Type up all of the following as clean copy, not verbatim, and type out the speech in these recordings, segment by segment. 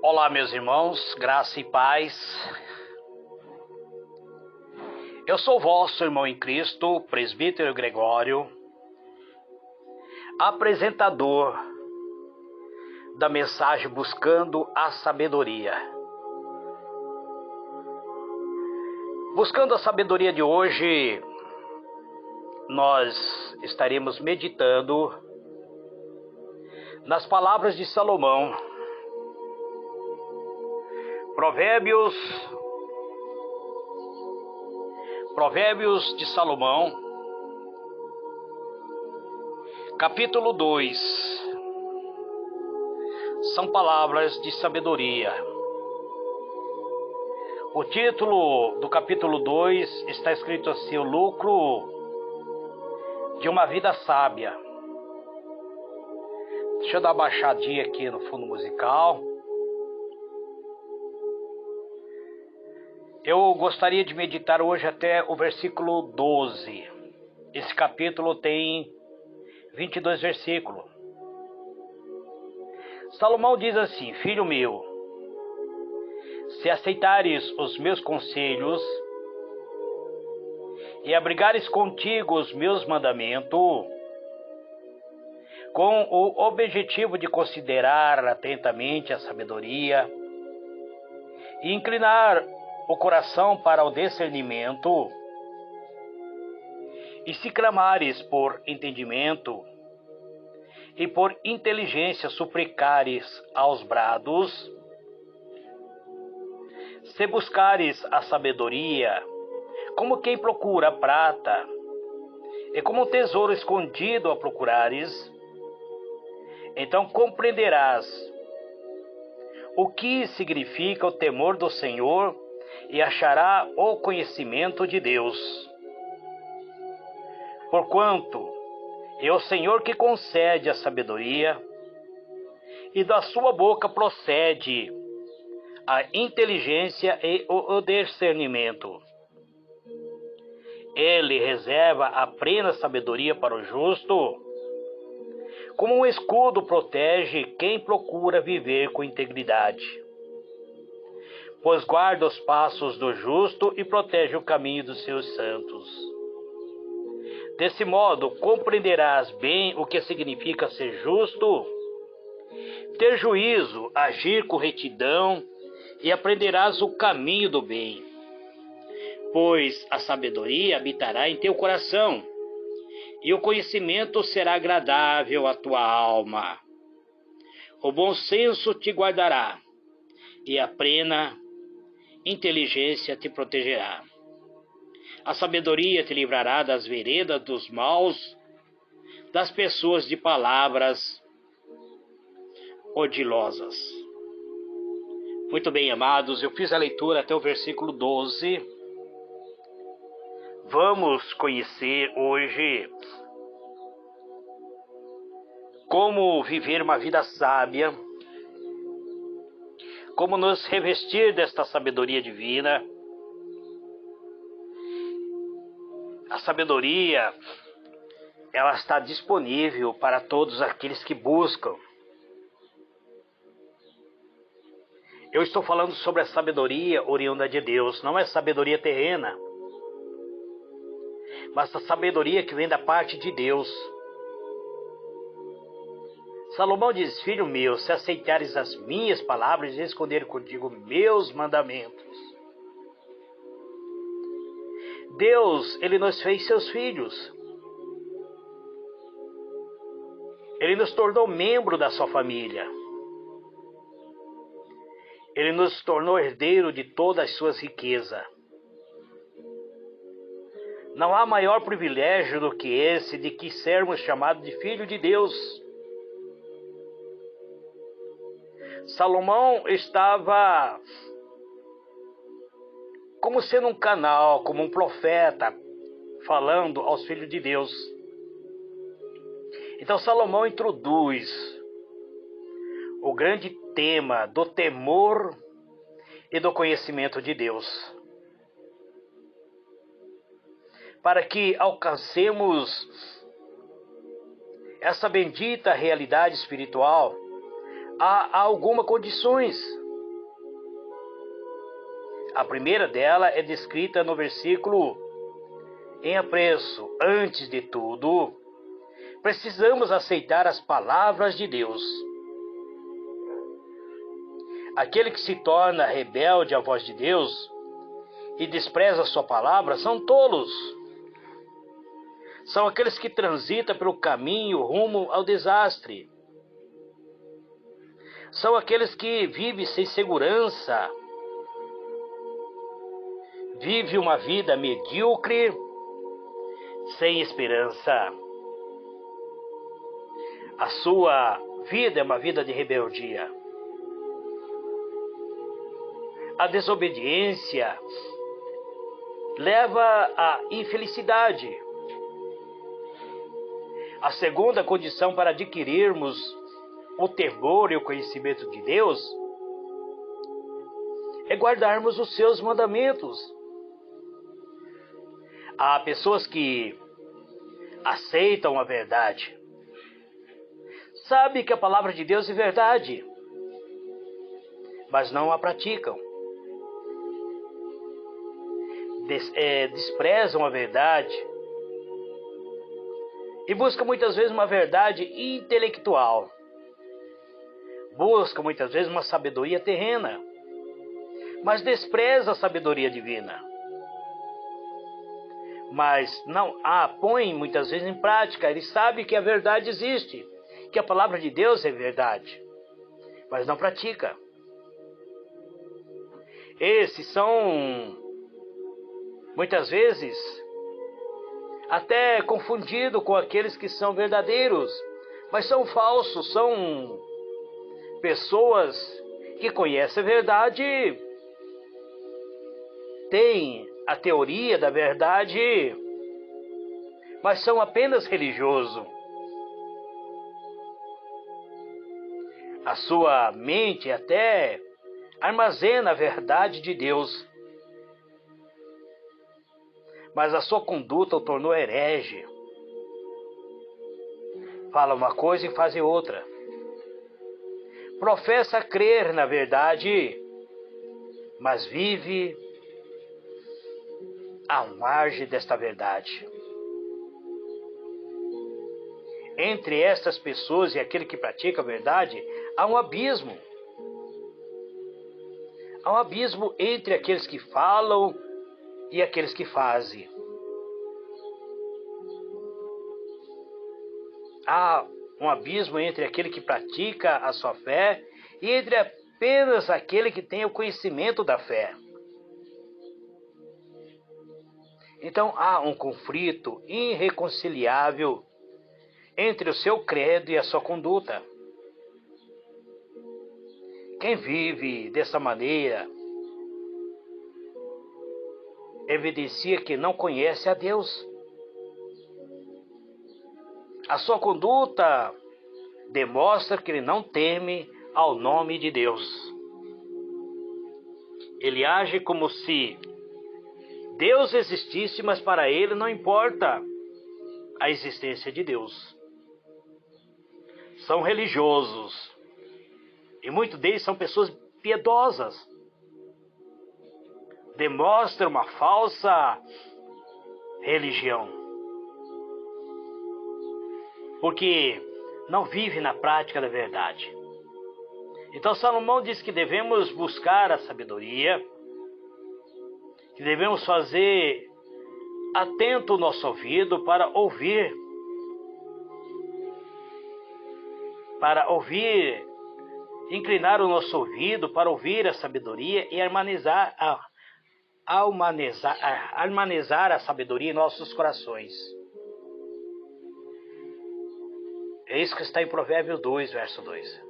Olá, meus irmãos, graça e paz. Eu sou vosso irmão em Cristo, presbítero Gregório, apresentador da mensagem Buscando a Sabedoria. Buscando a sabedoria de hoje, nós estaremos meditando nas palavras de Salomão. Provérbios de Salomão, capítulo 2, são palavras de sabedoria. O título do capítulo 2 está escrito assim: o lucro de uma vida sábia. Deixa eu dar uma baixadinha aqui no fundo musical. Eu gostaria de meditar hoje até o versículo 12. Esse capítulo tem 22 versículos. Salomão diz assim: filho meu, se aceitares os meus conselhos e abrigares contigo os meus mandamentos, com o objetivo de considerar atentamente a sabedoria e inclinar o coração para o discernimento, e se clamares por entendimento e por inteligência suplicares aos brados, se buscares a sabedoria como quem procura a prata e como um tesouro escondido a procurares, então compreenderás o que significa o temor do Senhor e achará o conhecimento de Deus. Porquanto é o Senhor que concede a sabedoria, e da sua boca procede a inteligência e o discernimento. Ele reserva a plena sabedoria para o justo, como um escudo protege quem procura viver com integridade. Pois guarda os passos do justo e protege o caminho dos seus santos. Desse modo, compreenderás bem o que significa ser justo, ter juízo, agir com retidão, e aprenderás o caminho do bem. Pois a sabedoria habitará em teu coração, e o conhecimento será agradável à tua alma. O bom senso te guardará, e a plena inteligência te protegerá. A sabedoria te livrará das veredas dos maus, das pessoas de palavras odilosas. Muito bem, amados, eu fiz a leitura até o versículo 12. Vamos conhecer hoje como viver uma vida sábia, como nos revestir desta sabedoria divina. A sabedoria, ela está disponível para todos aqueles que buscam. Eu estou falando sobre a sabedoria oriunda de Deus, não é sabedoria terrena, mas a sabedoria que vem da parte de Deus. Salomão diz: filho meu, se aceitares as minhas palavras e esconderes contigo meus mandamentos. Deus, Ele nos fez seus filhos. Ele nos tornou membro da sua família. Ele nos tornou herdeiro de todas as suas riquezas. Não há maior privilégio do que esse de que sermos chamados de filho de Deus. Salomão estava como sendo um canal, como um profeta, falando aos filhos de Deus. Então Salomão introduz o grande tema do temor e do conhecimento de Deus, para que alcancemos essa bendita realidade espiritual. Há algumas condições. A primeira dela é descrita no versículo: em apreço, antes de tudo, precisamos aceitar as palavras de Deus. Aquele que se torna rebelde à voz de Deus e despreza a sua palavra são tolos. São aqueles que transitam pelo caminho rumo ao desastre. São aqueles que vivem sem segurança. Vivem uma vida medíocre, sem esperança. A sua vida é uma vida de rebeldia. A desobediência leva à infelicidade. A segunda condição para adquirirmos o temor e o conhecimento de Deus é guardarmos os seus mandamentos. Há pessoas que aceitam a verdade, sabem que a palavra de Deus é verdade, mas não a praticam. Desprezam a verdade e buscam muitas vezes uma verdade intelectual. Buscam muitas vezes uma sabedoria terrena, mas desprezam a sabedoria divina. Mas não a põem muitas vezes em prática. Eles sabem que a verdade existe, que a palavra de Deus é verdade, mas não pratica. Esses são muitas vezes até confundidos com aqueles que são verdadeiros, mas são falsos, são pessoas que conhecem a verdade, têm a teoria da verdade, mas são apenas religiosos. A sua mente até armazena a verdade de Deus, mas a sua conduta o tornou herege. Fala uma coisa e faz outra. Professa crer na verdade, mas vive à margem desta verdade. Entre estas pessoas e aquele que pratica a verdade, há um abismo. Há um abismo entre aqueles que falam e aqueles que fazem. Há um abismo entre aquele que pratica a sua fé e entre apenas aquele que tem o conhecimento da fé. Então há um conflito irreconciliável entre o seu credo e a sua conduta. Quem vive dessa maneira evidencia que não conhece a Deus. A sua conduta demonstra que ele não teme ao nome de Deus. Ele age como se Deus existisse, mas para ele não importa a existência de Deus. São religiosos e muitos deles são pessoas piedosas. Demonstram uma falsa religião, porque não vive na prática da verdade. Então Salomão diz que devemos buscar a sabedoria, que devemos fazer atento o nosso ouvido para ouvir, inclinar o nosso ouvido para ouvir a sabedoria e harmonizar a sabedoria em nossos corações. É isso que está em Provérbios 2, verso 2.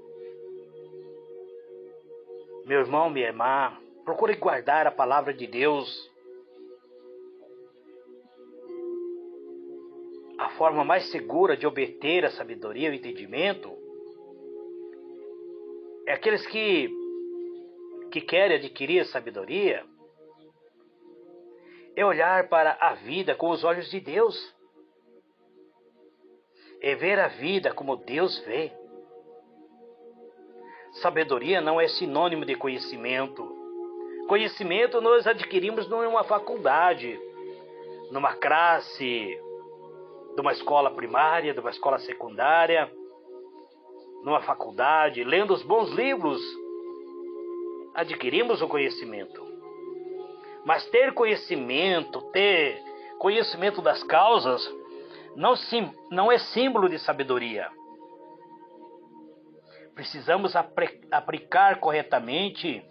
Meu irmão, minha irmã, procure guardar a palavra de Deus. A forma mais segura de obter a sabedoria e o entendimento é aqueles que querem adquirir a sabedoria, é olhar para a vida com os olhos de Deus. É ver a vida como Deus vê. Sabedoria não é sinônimo de conhecimento. Conhecimento nós adquirimos numa faculdade, numa classe, numa escola primária, numa escola secundária, numa faculdade, lendo os bons livros, adquirimos o conhecimento. Mas ter conhecimento das causas, não é símbolo de sabedoria. Precisamos aplicar corretamente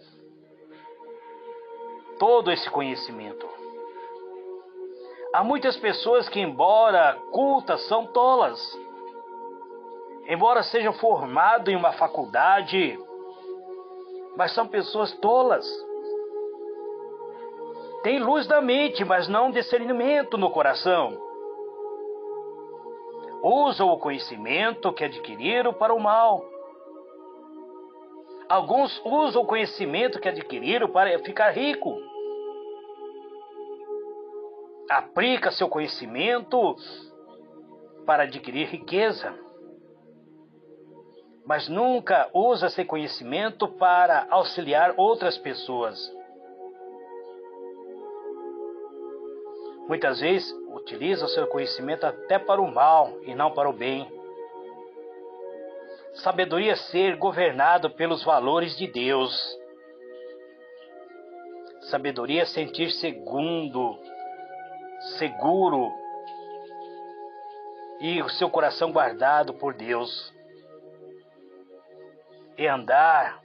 todo esse conhecimento. Há muitas pessoas que, embora cultas, são tolas. Embora sejam formados em uma faculdade, mas são pessoas tolas. Tem luz da mente, mas não discernimento no coração. Usam o conhecimento que adquiriram para o mal. Alguns usam o conhecimento que adquiriram para ficar rico. Aplica seu conhecimento para adquirir riqueza. Mas nunca usa esse conhecimento para auxiliar outras pessoas. Muitas vezes utiliza o seu conhecimento até para o mal e não para o bem. Sabedoria é ser governado pelos valores de Deus. Sabedoria é sentir seguro e o seu coração guardado por Deus. É andar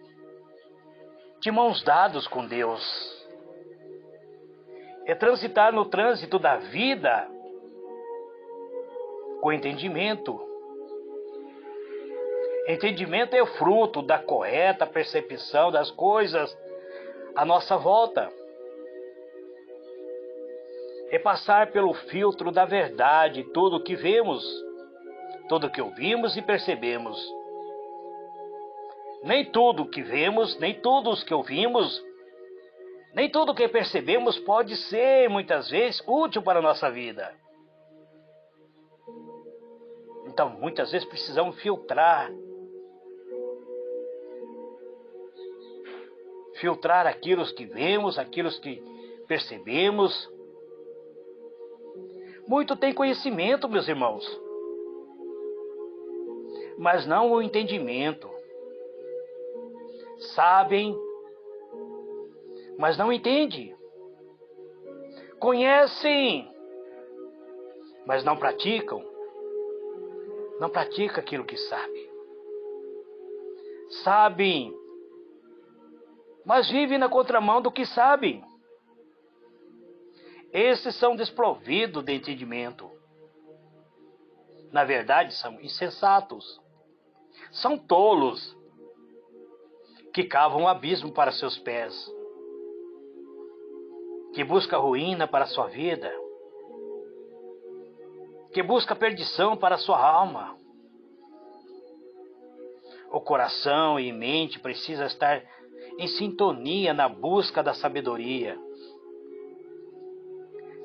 de mãos dadas com Deus. É transitar no trânsito da vida com entendimento. Entendimento é o fruto da correta percepção das coisas à nossa volta. É passar pelo filtro da verdade tudo o que vemos, tudo o que ouvimos e percebemos. Nem tudo o que vemos, nem tudo o que ouvimos, nem tudo o que percebemos pode ser, muitas vezes, útil para a nossa vida. Então, muitas vezes precisamos filtrar aquilo que vemos, aquilo que percebemos. Muito tem conhecimento, meus irmãos, mas não o entendimento. Sabem, mas não entendem. Conhecem, mas não praticam. Não pratica aquilo que sabe. Sabem, mas vivem na contramão do que sabem. Esses são desprovidos de entendimento. Na verdade, são insensatos. São tolos que cavam um abismo para seus pés, que busca ruína para a sua vida, que busca perdição para a sua alma. O coração e mente precisam estar em sintonia na busca da sabedoria.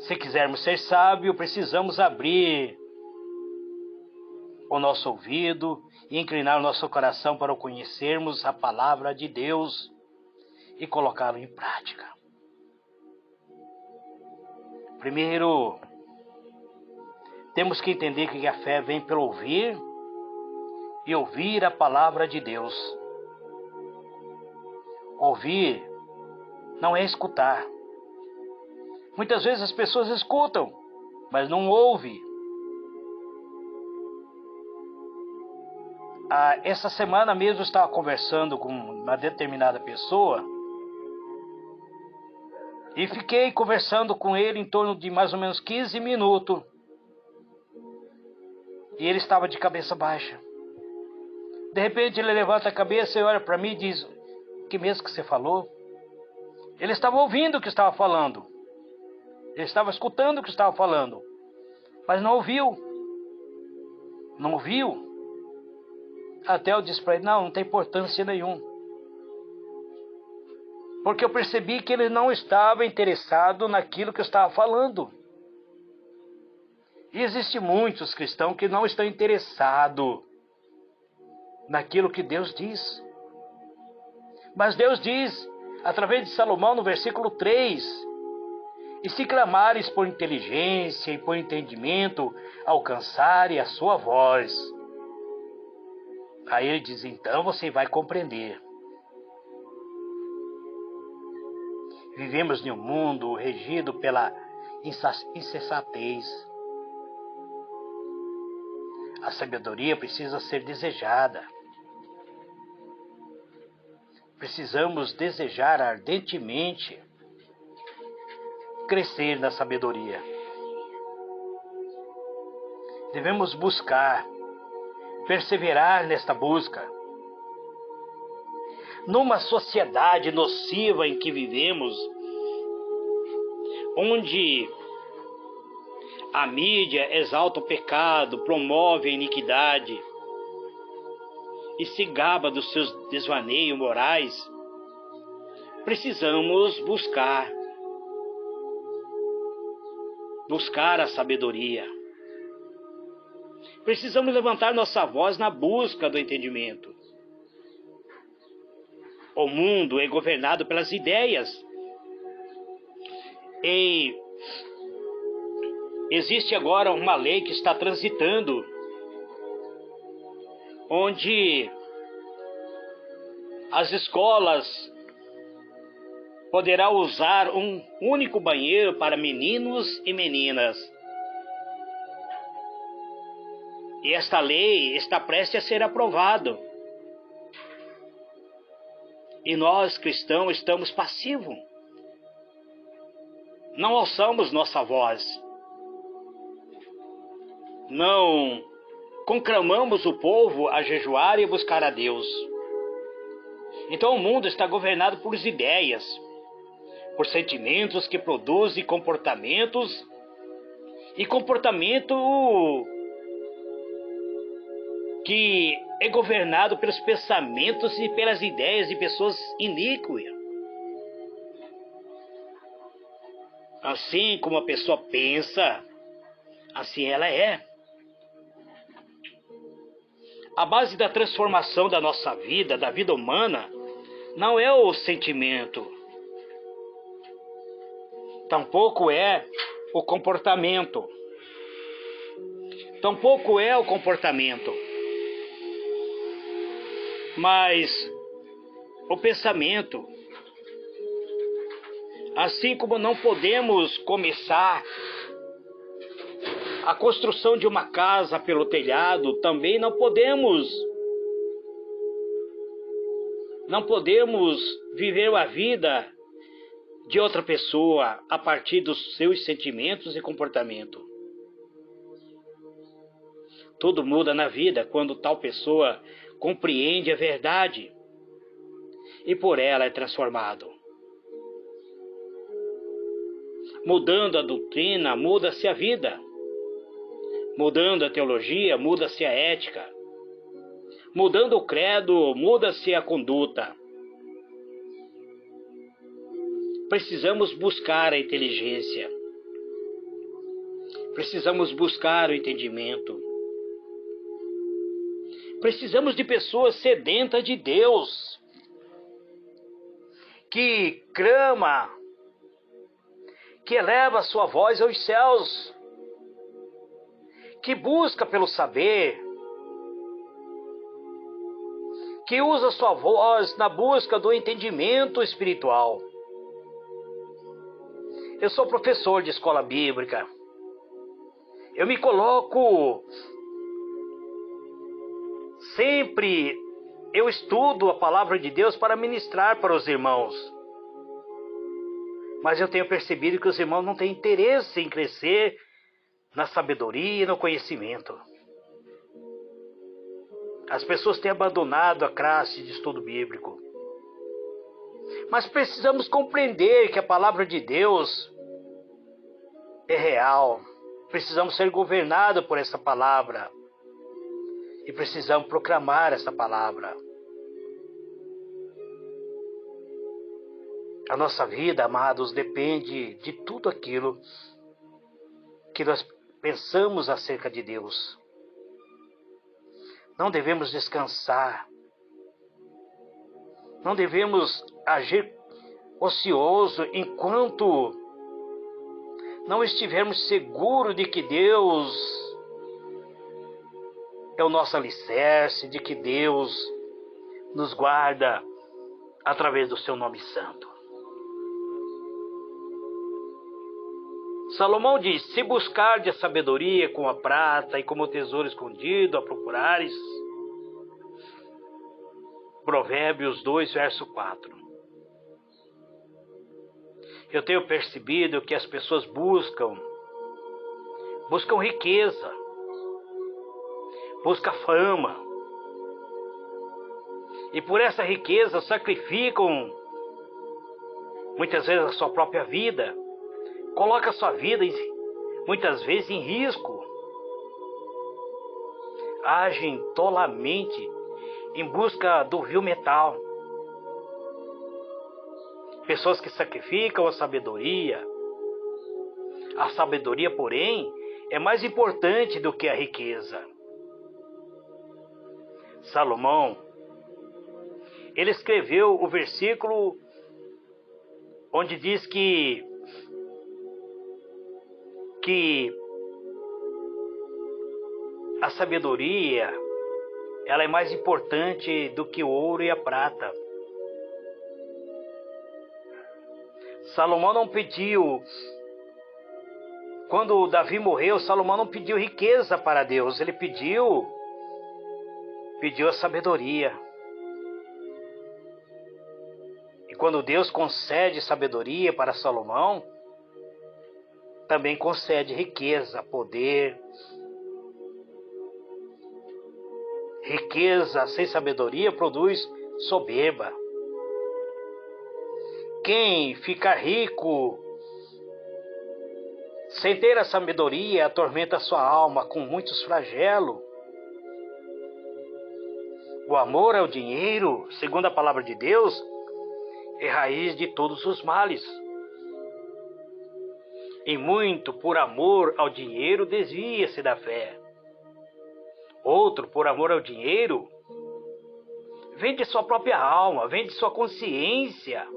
Se quisermos ser sábios, precisamos abrir o nosso ouvido e inclinar o nosso coração para conhecermos a palavra de Deus e colocá-la em prática. Primeiro, temos que entender que a fé vem pelo ouvir e ouvir a palavra de Deus. Ouvir não é escutar. Muitas vezes as pessoas escutam, mas não ouvem. Essa semana mesmo eu estava conversando com uma determinada pessoa e fiquei conversando com ele em torno de mais ou menos 15 minutos. E ele estava de cabeça baixa. De repente ele levanta a cabeça e olha para mim e diz: "Que mesmo que você falou?" Ele estava ouvindo o que estava falando. Ele estava escutando o que estava falando, mas não ouviu. Não ouviu. Até eu disse para ele: não tem importância nenhuma. Porque eu percebi que ele não estava interessado naquilo que eu estava falando. E existem muitos cristãos que não estão interessados naquilo que Deus diz. Mas Deus diz: através de Salomão no versículo 3. E se clamares por inteligência e por entendimento, alcançare a sua voz. Aí ele diz, então você vai compreender. Vivemos em um mundo regido pela insensatez. A sabedoria precisa ser desejada. Precisamos desejar ardentemente crescer na sabedoria. Devemos buscar, perseverar nesta busca. Numa sociedade nociva em que vivemos, onde a mídia exalta o pecado, promove a iniquidade e se gaba dos seus desvaneios morais, precisamos buscar a sabedoria. Precisamos levantar nossa voz na busca do entendimento. O mundo é governado pelas ideias. E existe agora uma lei que está transitando, onde as escolas poderão usar um único banheiro para meninos e meninas. E esta lei está prestes a ser aprovada. E nós, cristãos, estamos passivos. Não alçamos nossa voz. Não conclamamos o povo a jejuar e buscar a Deus. Então o mundo está governado por ideias, por sentimentos que produzem comportamentos, e comportamento que é governado pelos pensamentos e pelas ideias de pessoas iníquas. Assim como a pessoa pensa, assim ela é. A base da transformação da nossa vida, da vida humana, não é o sentimento. Tampouco é o comportamento. Tampouco é o comportamento. Mas o pensamento. Assim como não podemos começar a construção de uma casa pelo telhado, também não podemos viver a vida de outra pessoa a partir dos seus sentimentos e comportamento. Tudo muda na vida quando tal pessoa compreende a verdade e por ela é transformado. Mudando a doutrina, muda-se a vida. Mudando a teologia, muda-se a ética. Mudando o credo, muda-se a conduta. Precisamos buscar a inteligência. Precisamos buscar o entendimento. Precisamos de pessoas sedentas de Deus, que clama, que eleva a sua voz aos céus, que busca pelo saber, que usa sua voz na busca do entendimento espiritual. Eu sou professor de escola bíblica. Eu me coloco sempre, eu estudo a palavra de Deus para ministrar para os irmãos. Mas eu tenho percebido que os irmãos não têm interesse em crescer na sabedoria e no conhecimento. As pessoas têm abandonado a classe de estudo bíblico. Mas precisamos compreender que a palavra de Deus é real. Precisamos ser governados por essa palavra. E precisamos proclamar essa palavra. A nossa vida, amados, depende de tudo aquilo que nós pensamos acerca de Deus. Não devemos descansar. Não devemos agir ocioso enquanto não estivermos seguros de que Deus é o nosso alicerce, de que Deus nos guarda através do seu nome santo. Salomão diz: se buscardes a sabedoria com a prata e como tesouro escondido a procurares. Provérbios 2, verso 4. Eu tenho percebido que as pessoas buscam riqueza, buscam fama, e por essa riqueza sacrificam muitas vezes a sua própria vida, colocam a sua vida muitas vezes em risco, agem tolamente em busca do vil metal. Pessoas que sacrificam a sabedoria. A sabedoria, porém, é mais importante do que a riqueza. Salomão, ele escreveu o versículo onde diz que a sabedoria, ela é mais importante do que o ouro e a prata. Salomão não pediu, quando Davi morreu, Salomão não pediu riqueza para Deus, ele pediu a sabedoria. E quando Deus concede sabedoria para Salomão, também concede riqueza, poder. Riqueza sem sabedoria produz soberba. Quem fica rico sem ter a sabedoria atormenta sua alma com muitos flagelos. O amor ao dinheiro, segundo a palavra de Deus, é raiz de todos os males. E muito por amor ao dinheiro desvia-se da fé. Outro, por amor ao dinheiro, vende sua própria alma, vende sua consciência,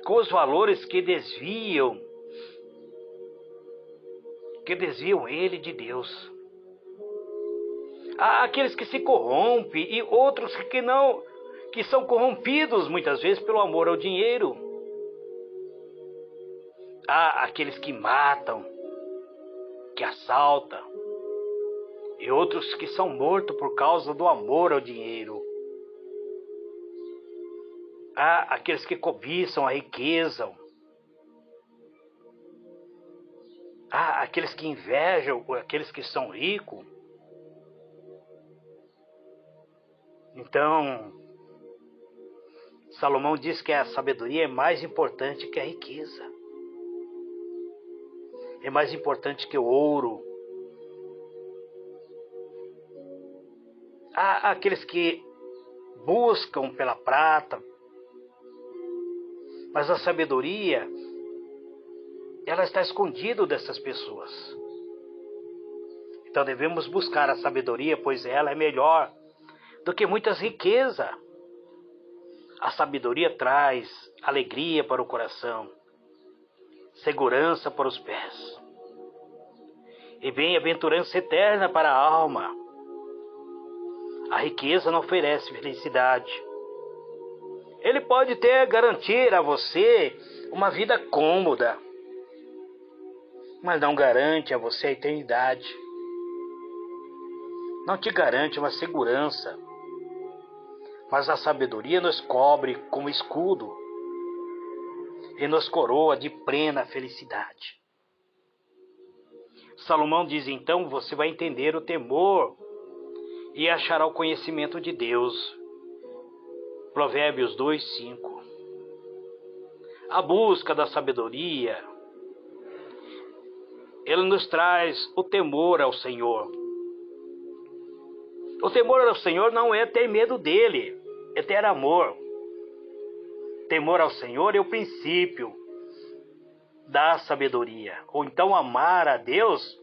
com os valores que desviam ele de Deus. Há aqueles que se corrompem e outros que são corrompidos muitas vezes pelo amor ao dinheiro. Há aqueles que matam, que assaltam, e outros que são mortos por causa do amor ao dinheiro. Há aqueles que cobiçam a riqueza. Há aqueles que invejam aqueles que são ricos. Então, Salomão diz que a sabedoria é mais importante que a riqueza. É mais importante que o ouro. Há aqueles que buscam pela prata, mas a sabedoria, ela está escondida dessas pessoas. Então devemos buscar a sabedoria, pois ela é melhor do que muitas riquezas. A sabedoria traz alegria para o coração, segurança para os pés e bem-aventurança eterna para a alma. A riqueza não oferece felicidade. Ele pode até garantir a você uma vida cômoda, mas não garante a você a eternidade. Não te garante uma segurança. Mas a sabedoria nos cobre como escudo e nos coroa de plena felicidade. Salomão diz então: você vai entender o temor e achará o conhecimento de Deus. Provérbios 2, 5. A busca da sabedoria, ele nos traz o temor ao Senhor. O temor ao Senhor não é ter medo dele, é ter amor. Temor ao Senhor é o princípio da sabedoria. Ou então amar a Deus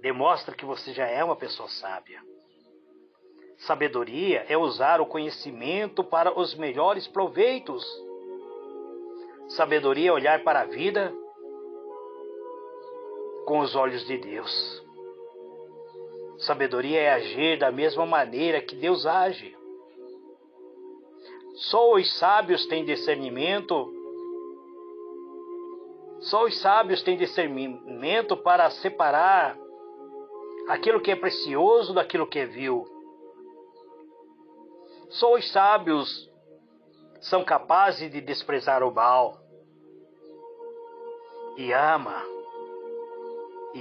demonstra que você já é uma pessoa sábia. Sabedoria é usar o conhecimento para os melhores proveitos. Sabedoria é olhar para a vida com os olhos de Deus. Sabedoria é agir da mesma maneira que Deus age. Só os sábios têm discernimento. Só os sábios têm discernimento para separar aquilo que é precioso daquilo que é vil. Só os sábios são capazes de desprezar o mal. E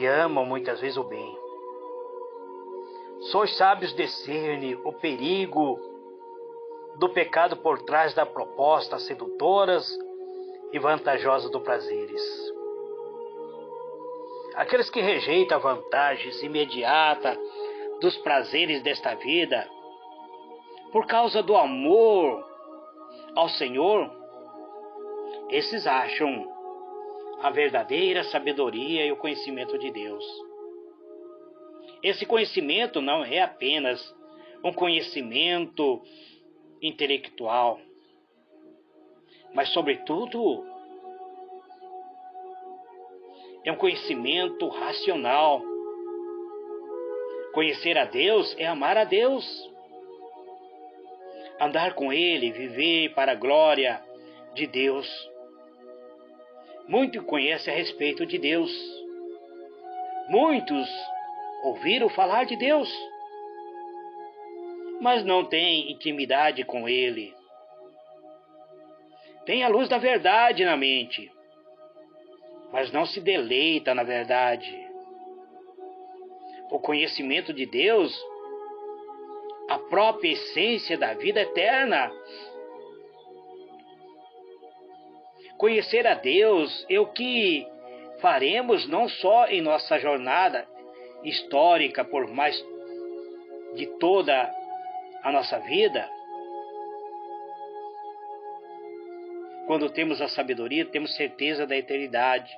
amam muitas vezes o bem. Só os sábios discernem o perigo do pecado por trás das propostas sedutoras e vantajosas dos prazeres. Aqueles que rejeitam vantagens imediatas dos prazeres desta vida, por causa do amor ao Senhor, esses acham a verdadeira sabedoria e o conhecimento de Deus. Esse conhecimento não é apenas um conhecimento intelectual, mas, sobretudo, é um conhecimento racional. Conhecer a Deus é amar a Deus. Andar com Ele, viver para a glória de Deus. Muitos conhecem a respeito de Deus. Muitos ouviram falar de Deus, mas não têm intimidade com Ele. Tem a luz da verdade na mente, mas não se deleita na verdade. O conhecimento de Deus, a própria essência da vida eterna. Conhecer a Deus é o que faremos não só em nossa jornada histórica por mais de toda a nossa vida. Quando temos a sabedoria, temos certeza da eternidade.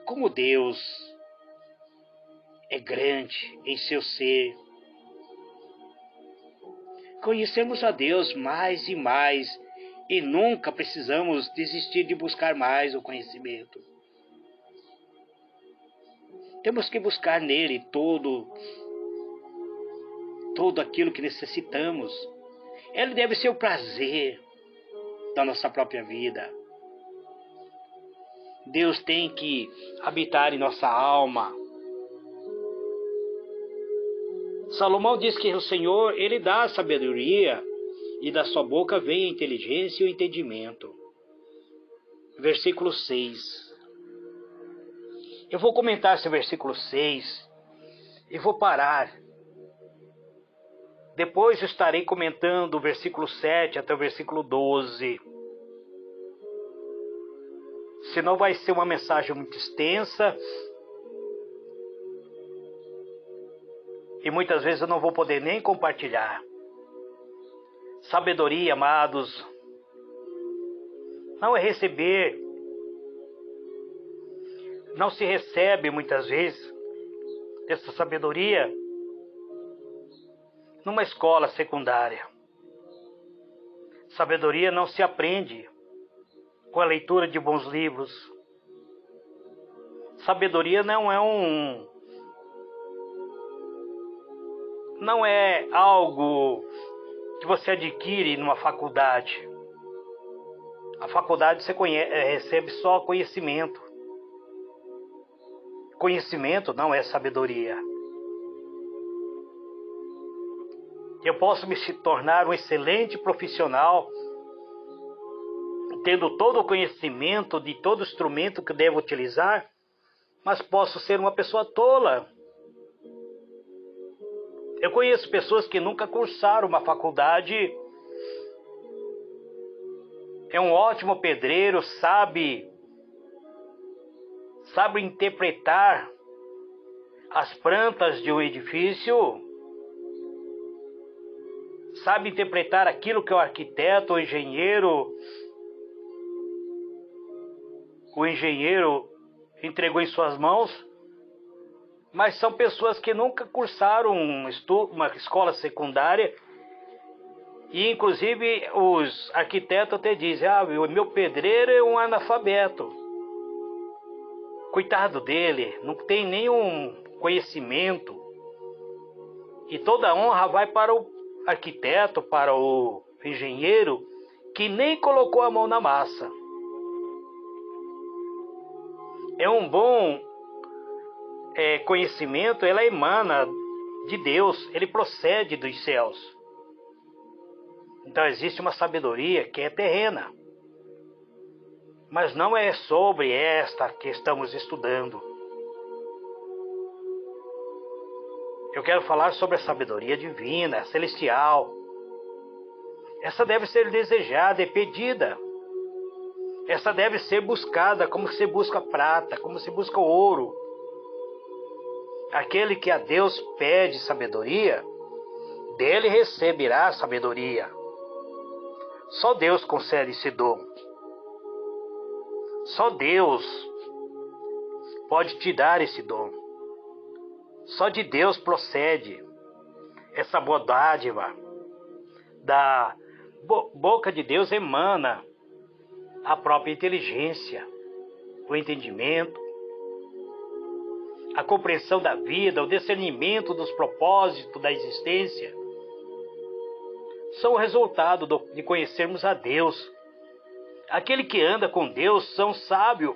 Como Deus é grande em seu ser. Conhecemos a Deus mais e mais e nunca precisamos desistir de buscar mais o conhecimento. Temos que buscar nele todo aquilo que necessitamos. Ele deve ser o prazer da nossa própria vida. Deus tem que habitar em nossa alma. Salomão diz que o Senhor, Ele dá a sabedoria e da sua boca vem a inteligência e o entendimento. Versículo 6. Eu vou comentar esse versículo 6 e vou parar. Depois eu estarei comentando o versículo 7 até o versículo 12. Senão vai ser uma mensagem muito extensa. E muitas vezes eu não vou poder nem compartilhar. Sabedoria, amados, não é receber. Não se recebe muitas vezes essa sabedoria numa escola secundária. Sabedoria não se aprende com a leitura de bons livros. Sabedoria não é algo que você adquire numa faculdade. A faculdade você recebe só conhecimento. Conhecimento não é sabedoria. Eu posso me tornar um excelente profissional, tendo todo o conhecimento de todo instrumento que devo utilizar, mas posso ser uma pessoa tola. Eu conheço pessoas que nunca cursaram uma faculdade. É um ótimo pedreiro, sabe interpretar as plantas de um edifício, sabe interpretar aquilo que o arquiteto, o engenheiro entregou em suas mãos, mas são pessoas que nunca cursaram uma escola secundária. E inclusive os arquitetos até dizem: o meu pedreiro é um analfabeto. Coitado dele, não tem nenhum conhecimento. E toda a honra vai para o arquiteto, para o engenheiro, que nem colocou a mão na massa. É um bom conhecimento, ela emana de Deus, ele procede dos céus. Então existe uma sabedoria que é terrena, mas não é sobre esta que estamos estudando. Eu quero falar sobre a sabedoria divina, celestial. Essa deve ser desejada e pedida. Essa deve ser buscada como se busca prata, como se busca ouro. Aquele que a Deus pede sabedoria, dele receberá sabedoria. Só Deus concede esse dom. Só Deus pode te dar esse dom. Só de Deus procede essa boa dádiva. Da boca de Deus emana a própria inteligência, o entendimento, a compreensão da vida, o discernimento dos propósitos da existência. São o resultado de conhecermos a Deus. Aquele que anda com Deus são sábios.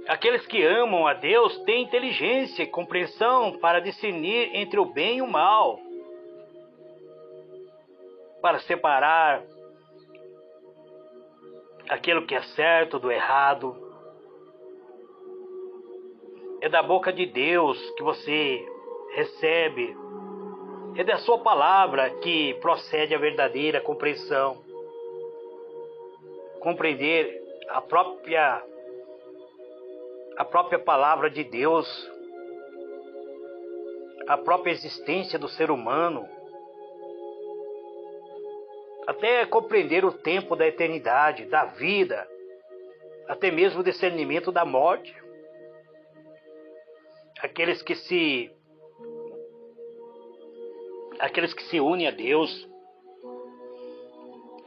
Aqueles que amam a Deus têm inteligência e compreensão para discernir entre o bem e o mal, para separar aquilo que é certo do errado. É da boca de Deus que você recebe, é da sua palavra que procede a verdadeira compreensão. Compreender a própria palavra de Deus, a própria existência do ser humano, até compreender o tempo da eternidade, da vida, até mesmo o discernimento da morte. Aqueles que se unem a Deus,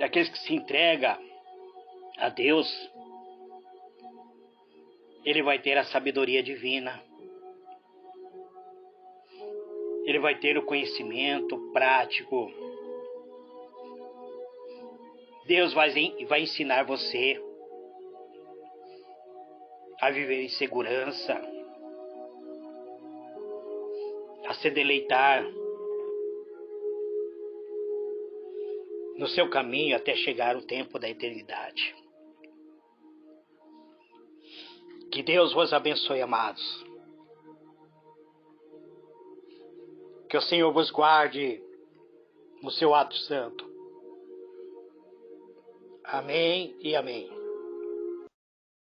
aqueles que se entregam a Deus, ele vai ter a sabedoria divina. Ele vai ter o conhecimento prático. Deus vai ensinar você a viver em segurança, a se deleitar no seu caminho até chegar o tempo da eternidade. Que Deus vos abençoe, amados. Que o Senhor vos guarde no seu ato santo. Amém e amém.